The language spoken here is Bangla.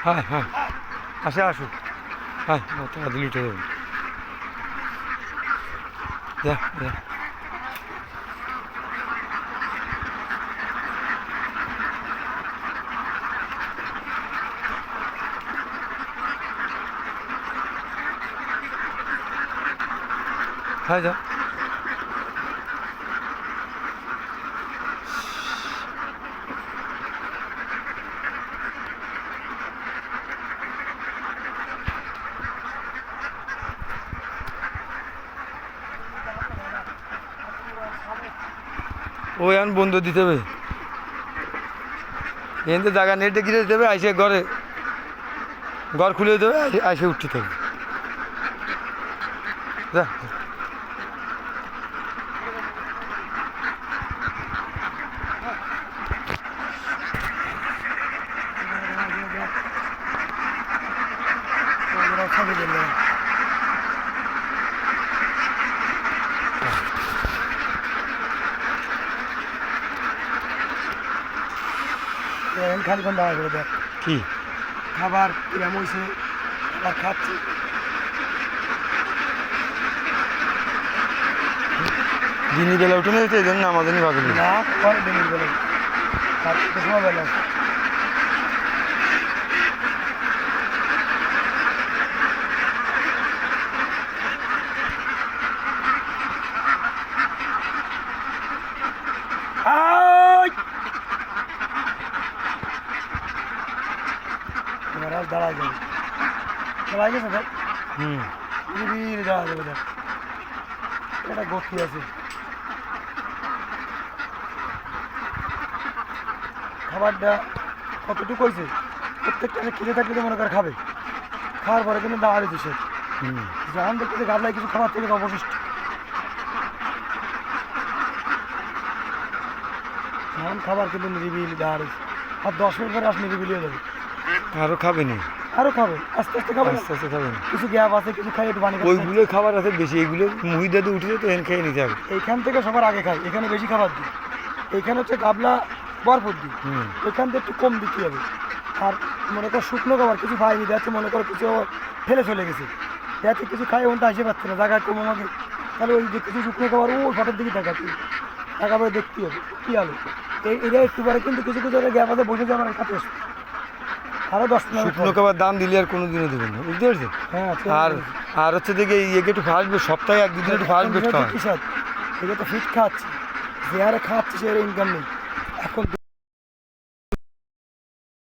হ্যাঁ হ্যাঁ আসুক হ্যাঁ তাড়াতাড়ি উঠে যাবেন যা যা হ্যাঁ যা ওই এখন বন্ধ দিতে হবে এখানে জায়গা নেটে গিরে দিতে হবে আইসে ঘর খুলে দিতে হবে আইসে উঠতে থাকবে যা খালি কোন দাওয়া করে দেখ কি খাবার কিরাম হয়েছে খাবার খাচ্ছি দিনের বেলা উঠে নিয়েছে এই জন্য আমাদের ভাবে না পরে দিনের বেলা বেলা দাঁড়ায় যাবে দাঁড়ায় গেছে দেখ নিবিড় দাঁড়া যাবে দেখ এটা গতি আছে খাবারটা কতটুকু হয়েছে প্রত্যেকটা খেতে থাকলে তো মনে করে খাবে খাওয়ার পরে কিন্তু দাঁড়া দিতে সে যখন দেখতে গাবলায় কিছু খাবার থেকে অবশিষ্ট তখন খাবার কিন্তু নিরিবিলি দাঁড়া রয়েছে আর 10 মিনিট পরে আপনি নিরিবিলি হয়ে যাবে আরও খাবে নি আরও খাবে আস্তে আস্তে খাবে আস্তে আস্তে খাবে না কিছু গ্যাপ আছে কিছু খাই একটু পানি ওইগুলো খাবার আছে বেশি এইগুলো মহিদাতে উঠে তো এখানে খেয়ে নিতে হবে এইখান থেকে সবার আগে খাই এখানে বেশি খাবার দিই এইখানে হচ্ছে গাবলা ভরপুর দিই এখান থেকে একটু কম দিতে হবে আর মনে কর শুকনো খাবার কিছু খাইনি যাচ্ছে মনে করো কিছু ফেলে চলে গেছে যাচ্ছে কিছু খাই ওনটা আসে পাচ্ছে না জায়গায় কম আমাকে তাহলে ওই যে কিছু শুকনো খাবার ওই ফটোর দিকে দেখাচ্ছি টাকা পরে দেখতে হবে কী আলো এটা একটু পরে কিন্তু কিছু কিছু গ্যাপ আছে বসে যাবে আমার কাছে আরও 10 মিনিট শুকনো খাবার দাম দিলে আর কোনো দিনও দেবেন না বুঝতে পারছেন হ্যাঁ আর হচ্ছে দেখে ইয়েকে একটু ফাস্ট সপ্তাহে 1-2 দিন একটু ফাস্ট বেস্ট খাওয়া এটা তো ফিট খাওয়াচ্ছি যে হারে খাওয়াচ্ছি সে ইনকাম নেই এখন